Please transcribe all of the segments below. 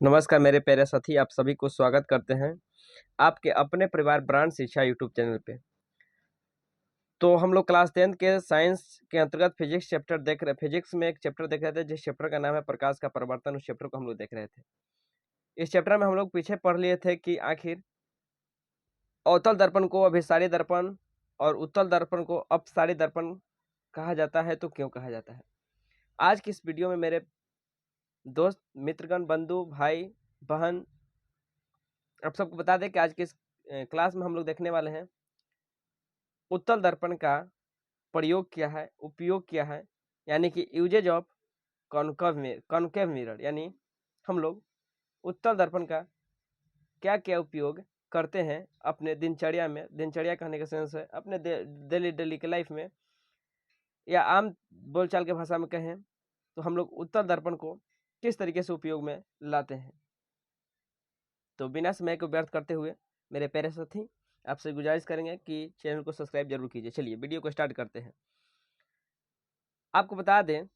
नमस्कार मेरे प्यारे साथी, आप सभी को स्वागत करते हैं आपके अपने परिवार ब्रांड शिक्षा यूट्यूब चैनल पे। तो हम लोग क्लास 10th के साइंस के अंतर्गत फिजिक्स चैप्टर देख रहे फिजिक्स में एक चैप्टर देख रहे थे, जिस चैप्टर का नाम है प्रकाश का परिवर्तन। उस चैप्टर को हम लोग देख रहे थे। इस चैप्टर में हम लोग पीछे पढ़ लिए थे कि आखिर अवतल दर्पण को अभिसारी दर्पण और उत्तल दर्पण को अपसारी दर्पण कहा जाता है, तो क्यों कहा जाता है। आज की इस वीडियो में मेरे दोस्त, मित्रगण, बंधु, भाई, बहन, आप सबको बता दें कि आज की इस क्लास में हम लोग देखने वाले हैं उत्तल दर्पण का प्रयोग क्या है, उपयोग क्या है, यानी कि यूजेज ऑफ कॉनकेव मिरर। यानी हम लोग उत्तल दर्पण का क्या क्या उपयोग करते हैं अपने दिनचर्या में। दिनचर्या कहने का सेंस है अपने डेली के लाइफ में, या आम बोलचाल के भाषा में कहें तो हम लोग उत्तल दर्पण को किस तरीके से उपयोग में लाते हैं। तो बिना समय को व्यर्थ करते हुए मेरे प्यारे साथी, आपसे गुजारिश करेंगे कि चैनल को सब्सक्राइब जरूर कीजिए। चलिए वीडियो को स्टार्ट करते हैं। आपको बता दें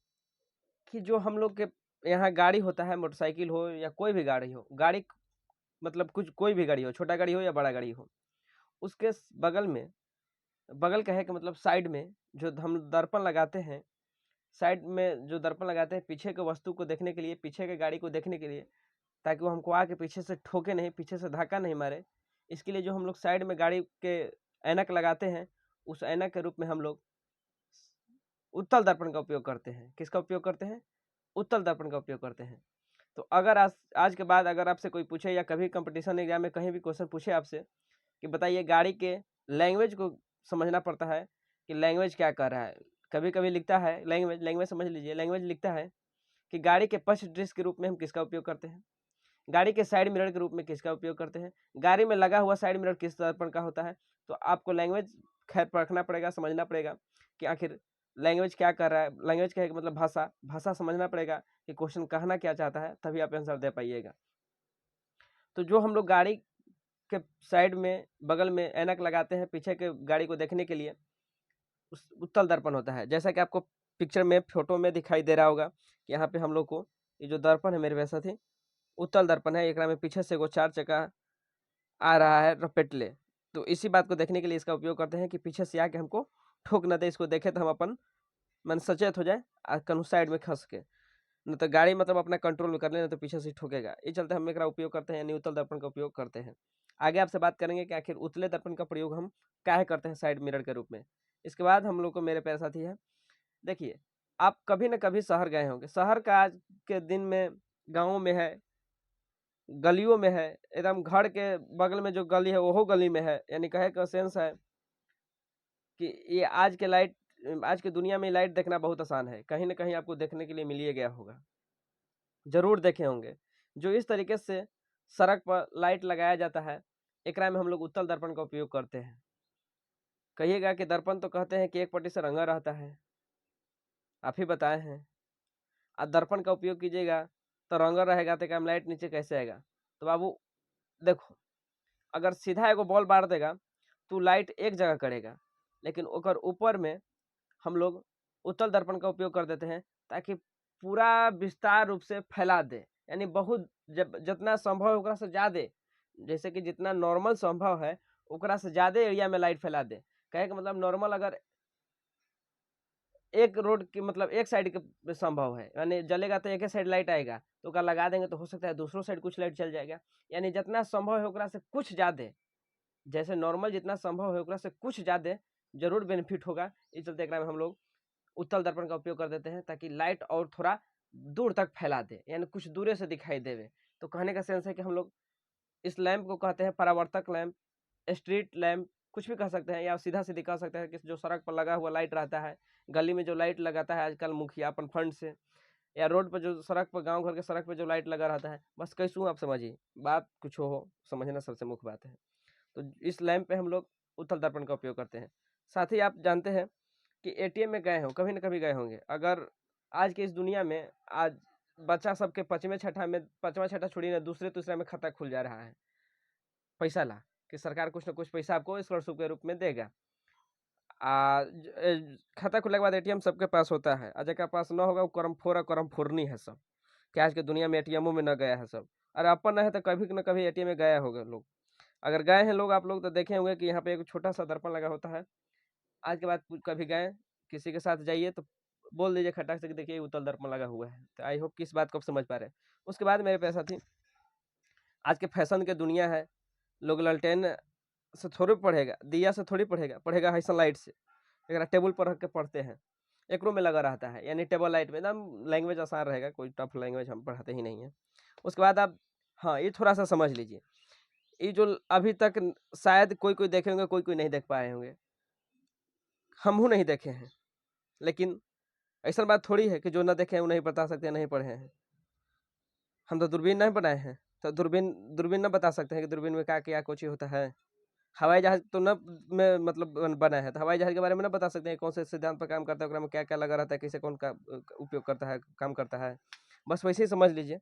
कि जो हम लोग के यहाँ गाड़ी होता है, मोटरसाइकिल हो या कोई भी गाड़ी हो, गाड़ी मतलब कुछ कोई भी गाड़ी हो, छोटा गाड़ी हो या बड़ा गाड़ी हो, उसके बगल में, बगल का है कि मतलब साइड में जो हम दर्पण लगाते हैं, साइड में जो दर्पण लगाते हैं पीछे के वस्तु को देखने के लिए, पीछे के गाड़ी को देखने के लिए, ताकि वो हमको आके पीछे से ठोके नहीं, पीछे से धक्का नहीं मारे। इसके लिए जो हम लोग साइड में गाड़ी के ऐनक लगाते हैं, उस ऐनक के रूप में हम लोग उत्तल दर्पण का उपयोग करते हैं। किसका उपयोग करते हैं? उत्तल दर्पण का उपयोग करते हैं। तो अगर आज के बाद अगर आपसे कोई पूछे या कभी कंपटीशन एग्जाम में कहीं भी क्वेश्चन पूछे आपसे कि बताइए गाड़ी के लैंग्वेज को समझना पड़ता है कि लैंग्वेज क्या कर रहा है। कभी कभी लिखता है लैंग्वेज समझ लीजिए, लैंग्वेज लिखता है कि गाड़ी के पश्च दृश्य के रूप में हम किसका उपयोग करते हैं, गाड़ी के साइड मिरर के रूप में किसका उपयोग करते हैं, गाड़ी में लगा हुआ साइड मिरर किस दर्पण का होता है। तो आपको लैंग्वेज खैर परखना पड़ेगा, समझना पड़ेगा कि आखिर लैंग्वेज क्या कर रहा है। लैंग्वेज क्या है मतलब भाषा समझना पड़ेगा कि क्वेश्चन कहना क्या चाहता है, तभी आप आंसर दे पाइएगा। तो जो हम लोग गाड़ी के साइड में बगल में ऐनक लगाते हैं पीछे के गाड़ी को देखने के लिए, उस उत्तल दर्पण होता है। जैसा कि आपको पिक्चर में, फोटो में दिखाई दे रहा होगा कि यहाँ पे हम लोग को ये जो दर्पण है मेरे वैसा थी, उत्तल दर्पण है। एक में पीछे से वो 4 चक्का आ रहा है रपेटले। तो इसी बात को देखने के लिए इसका उपयोग करते हैं कि पीछे से आके हमको ठोक न दे, इसको देखे तो हम अपन मन सचेत हो जाए और कहीं साइड में खस के, न तो गाड़ी मतलब अपना कंट्रोल में कर ले, न तो पीछे से ठोकेगा। इस चलते हम एकरा उपयोग करते हैं, यानी उत्तल दर्पण का उपयोग करते हैं। आगे आपसे बात करेंगे कि आखिर उतले दर्पण का प्रयोग हम काहे करते हैं साइड मिरर के रूप में। इसके बाद हम लोग को मेरे प्यारे साथी है, देखिए आप कभी न कभी शहर गए होंगे। शहर का आज के दिन में गाँव में है, गलियों में है, एकदम घर के बगल में जो गली है वो गली में है। यानी कहे का सेंस है कि ये आज के दुनिया में लाइट देखना बहुत आसान है। कहीं ना कहीं आपको देखने के लिए मिल ही गया होगा, जरूर देखे होंगे। जो इस तरीके से सड़क पर लाइट लगाया जाता है, एकरा में हम लोग उत्तल दर्पण का उपयोग करते हैं। कहिएगा कि दर्पण तो कहते हैं कि एक पट्टी से रंगा रहता है, आप ही बताए हैं। अब दर्पण का उपयोग कीजिएगा तो रंगा रहेगा, तो काम लाइट नीचे कैसे आएगा। तो बाबू देखो, अगर सीधा एगो बॉल मार देगा तो लाइट एक जगह करेगा, लेकिन ओकर ऊपर में हम लोग उत्तल दर्पण का उपयोग कर देते हैं ताकि पूरा विस्तार रूप से फैला दे। यानी बहुत जब जितना संभव है ओकरा से ज़्यादा, जैसे कि जितना नॉर्मल संभव है ओकरा से ज़्यादा एरिया में लाइट फैला दे। कहे का मतलब नॉर्मल अगर एक रोड की मतलब एक साइड के संभव है, यानी जलेगा तो एक ही साइड लाइट आएगा, तो ओकरा लगा देंगे तो हो सकता है दूसरों साइड कुछ लाइट चल जाएगा। यानी जितना संभव है ओकरा से कुछ ज़्यादा, जैसे नॉर्मल जितना संभव है ओकरा से कुछ ज़्यादा जरूर बेनिफिट होगा। इस चलते एकरा में हम लोग उत्तल दर्पण का उपयोग कर देते हैं ताकि लाइट और थोड़ा दूर तक फैला दे, यानी कुछ दूरे से दिखाई देवे। तो कहने का सेंस है कि हम लोग इस लैंप को कहते हैं परावर्तक लैंप, स्ट्रीट लैंप, कुछ भी कह सकते हैं, या सीधा सीधी कह सकते हैं कि जो सड़क पर लगा हुआ लाइट रहता है, गली में जो लाइट लगाता है आजकल मुखिया अपन फंड से, या रोड पर जो सड़क पर, गांव घर के सड़क पर जो लाइट लगा रहता है, बस कैसूँ आप समझिए, बात कुछ हो समझना सबसे मुख्य बात है। तो इस लैंप पे हम लोग उत्तल दर्पण का उपयोग करते हैं। साथ ही आप जानते हैं कि एटीएम में गए हो, कभी न कभी गए होंगे। अगर आज की इस दुनिया में आज बच्चा सबके पाँचवा छठा छोड़िए ना, दूसरे तीसरे में खाता खुल जा रहा है पैसा ला कि सरकार कुछ ना कुछ पैसा आपको स्कॉलरशिप के रूप में देगा। खाता खुलने के बाद एटीएम सबके पास होता है, और जिसका पास ना होगा वो करम फोड़ा करम फोड़नी है सब, कि आज के दुनिया में एटीएमों में न गया है सब। अरे अपन है तो कभी न कभी एटीएम में गए होंगे लोग। अगर गए हैं लोग, आप लोग तो देखे होंगे कि यहाँ पे एक छोटा सा दर्पण लगा होता है। आज के बाद कभी गए किसी के साथ जाइए तो बोल दीजिए खटाक से कि देखिए उत्तल दर्पण लगा हुआ है। तो आई होप कि इस बात को आप समझ पा रहे हैं। उसके बाद मेरे पे साथी, आज के फैशन के दुनिया है, लोग लालटेन से थोड़ी पढ़ेगा, दिया से थोड़ी पढ़ेगा, पढ़ेगा हाइसन लाइट से। अगर टेबल पर रख के पढ़ते हैं, एक रूम में लगा रहता है, यानी टेबल लाइट में एकदम लैंग्वेज आसान रहेगा, कोई टफ लैंग्वेज हम पढ़ाते ही नहीं है। उसके बाद आप, हाँ ये थोड़ा सा समझ लीजिए, ये जो अभी तक शायद कोई कोई देखे होंगे, कोई कोई नहीं देख पाए होंगे, हम नहीं देखे हैं, लेकिन ऐसा बात थोड़ी है कि जो ना देखे हैं वो नहीं बता सकते, नहीं पढ़े हैं। हम तो दूरबीन नहीं बनाए हैं, तो दूरबीन दूरबीन ना बता सकते हैं कि दूरबीन में क्या क्या कुछ होता है। हवाई जहाज तो न में मतलब बना है, तो हवाई जहाज के बारे में ना बता सकते हैं कौन से सिद्धांत पर काम करता है, में क्या क्या लगा रहता है, कैसे कौन का उपयोग करता है, काम करता है। बस वैसे ही समझ लीजिए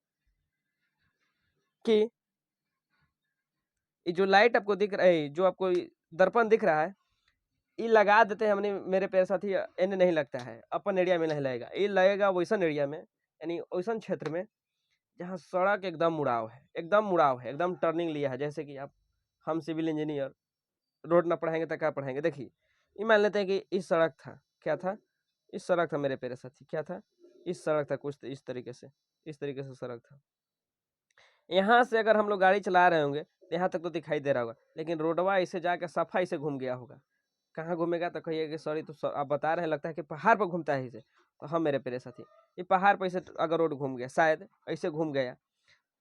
कि ये जो लाइट आपको दिख रहा है, जो आपको दर्पण दिख रहा है, ये लगा देते हैं हमने, मेरे पैर साथी, एन नहीं लगता है, अपन एरिया में नहीं लगेगा, ये लगेगा वैसन एरिया में, यानी वैसन क्षेत्र में जहाँ सड़क एकदम मुड़ाव है, एकदम मुड़ाव है, एकदम टर्निंग लिया है। जैसे कि आप, हम सिविल इंजीनियर, रोड ना पढ़ाएंगे तो क्या पढ़ाएंगे। देखिए ये मान लेते हैं कि इस सड़क था, क्या था, इस सड़क था मेरे प्यारे साथी, क्या था, इस सड़क था, कुछ इस तरीके से, इस तरीके से सड़क था। यहाँ से अगर हम लोग गाड़ी चला रहे होंगे तो यहाँ तक तो दिखाई दे रहा होगा, लेकिन रोडवा ऐसे जाकर सफाई से घूम गया होगा। कहाँ घूमेगा तो कहिए कि सॉरी, तो आप बता रहे हैं लगता है कि पहाड़ पर घूमता है इसे। तो हम मेरे प्यारे साथी, ये पहाड़ पर ऐसे अगर रोड घूम गया, शायद ऐसे घूम गया,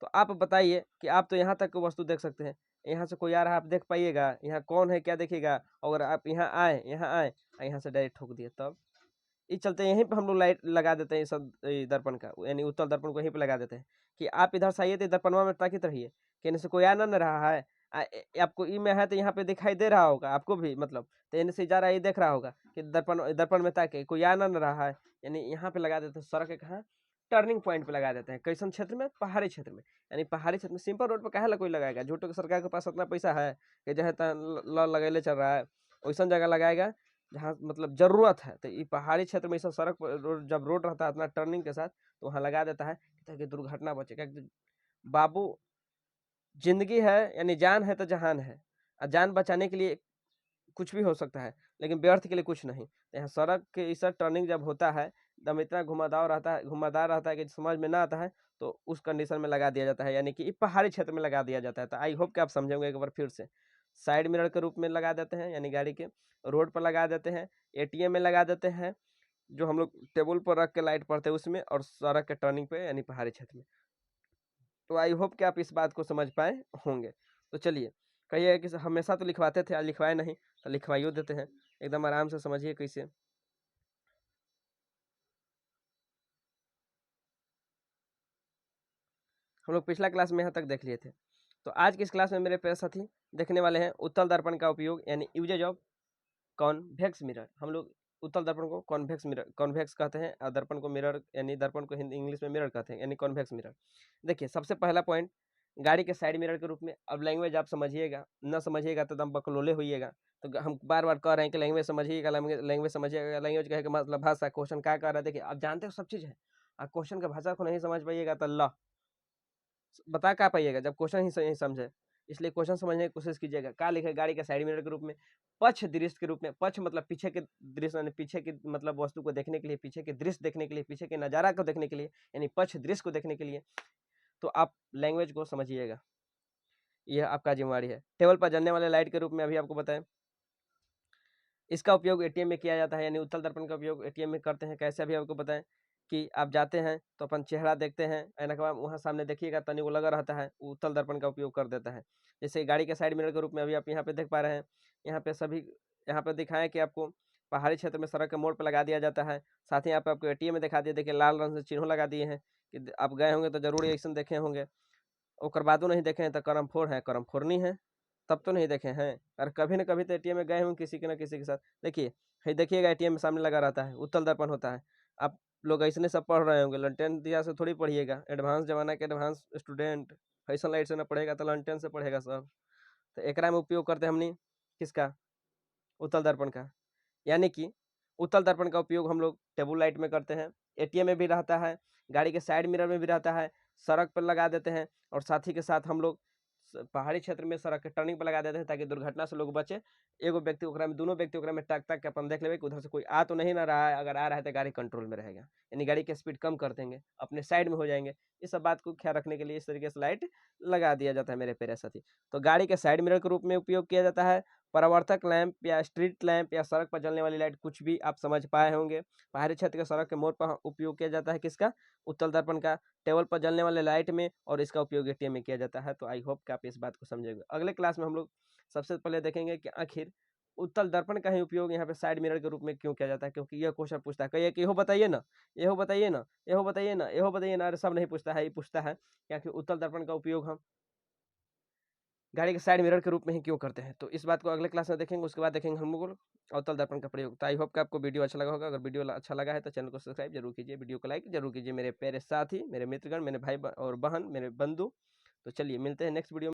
तो आप बताइए कि आप तो यहाँ तक वस्तु देख सकते हैं, यहाँ से कोई आ रहा है आप देख पाइएगा, यहाँ कौन है क्या देखिएगा। अगर आप यहाँ आए, यहाँ से डायरेक्ट ठोक दिए, तब इस चलते यहीं पे हम लोग लाइट लगा देते हैं, सब दर्पण का, यानी उत्तल दर्पण को यहीं पे लगा देते हैं कि आप इधर से आइए तो दर्पणवा में ताकित रहिए, कहने से कोई आ ना रहा है। आपको ई में है तो यहाँ पे दिखाई दे रहा होगा आपको भी, मतलब तो यानी से जा रहा है, ये देख रहा होगा कि दर्पण दर्पण में ताकि कोई आ ना रहा है, यानी यहाँ पे लगा देते हैं। सड़क के कहाँ, टर्निंग पॉइंट पे लगा देते हैं। कैसन क्षेत्र में, पहाड़ी क्षेत्र में। यानी पहाड़ी क्षेत्र में सिंपल रोड पर काहे ला कोई लगाएगा, झूठो के सरकार के पास इतना पैसा है कि जहाँ तहाँ लगेले चल रहा है, वैसा जगह लगाएगा जहाँ मतलब जरूरत है। तो ये पहाड़ी क्षेत्र में सब सड़क पर जब रोड रहता है अपना टर्निंग के साथ, तो वहाँ लगा देता है ताकि दुर्घटना बचे। क्या बाबू, जिंदगी है यानी जान है तो जहान है, और जान बचाने के लिए कुछ भी हो सकता है, लेकिन व्यर्थ के लिए कुछ नहीं। तो यहाँ सड़क के इस टर्निंग जब होता है, दम इतना घुमावदार रहता है कि समझ में ना आता है, तो उस कंडीशन में लगा दिया जाता है, यानी कि पहाड़ी क्षेत्र में लगा दिया जाता है। तो आई होप कि आप समझेंगे एक बार फिर से। साइड मिरर के रूप में लगा देते हैं, यानी गाड़ी के रोड पर लगा देते हैं, एटीएम में लगा देते हैं, जो हम लोग टेबल पर रख के लाइट पड़ते हैं उसमें, और सड़क के टर्निंग पे यानी पहाड़ी क्षेत्र में। तो आई होप कि आप इस बात को समझ पाए होंगे। तो चलिए, कहिए कि हमेशा तो लिखवाते थे, आज लिखवाए नहीं, तो लिखवाइयो देते हैं, एकदम आराम से समझिए कैसे। हम लोग पिछला क्लास में यहाँ तक देख लिए थे। तो आज की इस क्लास में मेरे प्यारे साथी देखने वाले हैं उत्तल दर्पण का उपयोग, यानी यूजेज ऑफ कॉन्वेक्स मिरर। हम लोग उत्तल दर्पण को कॉन्वेक्स मिरर, कॉन्वेक्स कहते हैं, और दर्पण को मिरर, यानी दर्पण को हिंदी इंग्लिश में मिरर कहते हैं, यानी कॉन्वेक्स मिरर। देखिए सबसे पहला पॉइंट, गाड़ी के साइड मिरर के रूप में। अब लैंग्वेज आप समझिएगा, न समझिएगा तो दम बकलोले होइएगा। तो हम बार बार कह रहे हैं कि लैंग्वेज समझिएगा, लैंग्वेज समझिएगा। लैंग्वेज कहे का मतलब भाषा, क्वेश्चन क्या कर रहा है, देखिए आप जानते हो सब चीज़ है, और क्वेश्चन का भाषा को नहीं समझ पाइएगा तो अल्लाह बता क्या पाइएगा, जब क्वेश्चन ही नहीं समझे। इसलिए क्वेश्चन समझने की कोशिश कीजिएगा। क्या लिखे गाड़ी के साइड मिरर के रूप में, पक्ष दृश्य के रूप में। पक्ष मतलब पीछे के दृश्य, यानी पीछे की मतलब वस्तु को देखने के लिए, पीछे के दृश्य देखने के लिए, पीछे के नज़ारा को देखने के लिए, यानी पक्ष दृश्य को देखने के लिए। तो आप लैंग्वेज को समझिएगा, यह आपका जिम्मेवारी है। टेबल पर जलने वाले लाइट के रूप में अभी आपको बताएं, इसका उपयोग एटीएम में किया जाता है, यानी उत्तल दर्पण का उपयोग एटीएम में करते हैं। कैसे अभी आपको बताएं कि आप जाते हैं तो अपन चेहरा देखते हैं, ऐना के बाद वहाँ सामने देखिएगा तनी वो लगा रहता है, उत्तल दर्पण का उपयोग कर देता है। जैसे गाड़ी के साइड मिरर के रूप में अभी आप यहाँ पे देख पा रहे हैं, यहाँ पे सभी, यहाँ पे दिखाएं कि आपको पहाड़ी क्षेत्र में सड़क के मोड़ पर लगा दिया जाता है। साथ ही यहाँ पे आपको एटीएम में दिखा दिया, देखिए लाल रंग से चिन्ह लगा दिए हैं कि आप गए होंगे तो जरूर ऐसा देखे होंगे। ओकर बादो नहीं देखे हैं तो करम फोड़ है, करम फोड़नी है, तब तो नहीं देखे हैं। और कभी न कभी तो एटीएम में गए होंगे किसी के न किसी के साथ। देखिए है, देखिएगा एटीएम में सामने लगा रहता है, उत्तल दर्पण होता है। आप लोग ऐसे सब पढ़ रहे होंगे, लंटेन दिया से थोड़ी पढ़िएगा, एडवांस जमाना के एडवांस स्टूडेंट फैशन लाइट से ना पढ़ेगा तो लंटेन से पढ़ेगा सब। तो एकरा में उपयोग करते हैं हमने किसका, उत्तल दर्पण का। यानी कि उत्तल दर्पण का उपयोग हम लोग टेबल लाइट में करते हैं, एटीएम में भी रहता है, गाड़ी के साइड मिरर में भी रहता है, सड़क पर लगा देते हैं, और साथ ही के साथ हम लोग पहाड़ी क्षेत्र में सड़क के टर्निंग पर लगा देते हैं ताकि दुर्घटना से लोग बचे। एगो व्यक्ति ओकरा में, दोनों व्यक्ति ओकरा में टक के अपन देख लेंगे कि उधर से कोई आ तो नहीं ना रहा है, अगर आ रहा है तो गाड़ी कंट्रोल में रहेगा, यानी गाड़ी की स्पीड कम कर देंगे, अपने साइड में हो जाएंगे। इस सब बात को ख्याल रखने के लिए इस तरीके से लाइट लगा दिया जाता है मेरे प्यारे साथी। तो गाड़ी के साइड मिरर के रूप में उपयोग किया जाता है, परावर्तक लैंप या स्ट्रीट लैंप या सड़क पर जलने वाली लाइट, कुछ भी आप समझ पाए होंगे। पहाड़ी क्षेत्र के सड़क के मोड़ पर उपयोग किया जाता है किसका, उत्तल दर्पण का, टेबल पर जलने वाले लाइट में, और इसका उपयोग एटीएम में किया जाता है। तो आई होप कि आप इस बात को समझेंगे। अगले क्लास में हम लोग सबसे पहले देखेंगे कि आखिर उत्तल दर्पण का ही उपयोग यहाँ पे साइड मिरर के रूप में क्यों किया जाता है, क्योंकि यह क्वेश्चन पूछता है, कहिए कि यहो बताइए ना, यहो बताइए ना, यहो बताइए ना, यहो बताइए ना, अरे सब नहीं पूछता है, ये पूछता है कि आखिर उत्तल दर्पण का उपयोग हम गाड़ी के साइड मिरर के रूप में ही क्यों करते हैं। तो इस बात को अगले क्लास में देखेंगे। उसके बाद देखेंगे हम लोग अवतल दर्पण का प्रयोग। तो आई होप कि आपको वीडियो अच्छा लगा होगा। अगर वीडियो अच्छा लगा है तो चैनल को सब्सक्राइब जरूर कीजिए, वीडियो को लाइक जरूर कीजिए मेरे प्यारे साथी, मेरे मित्रगण, मेरे भाई और बहन, मेरे बंधु। तो चलिए मिलते हैं नेक्स्ट वीडियो में।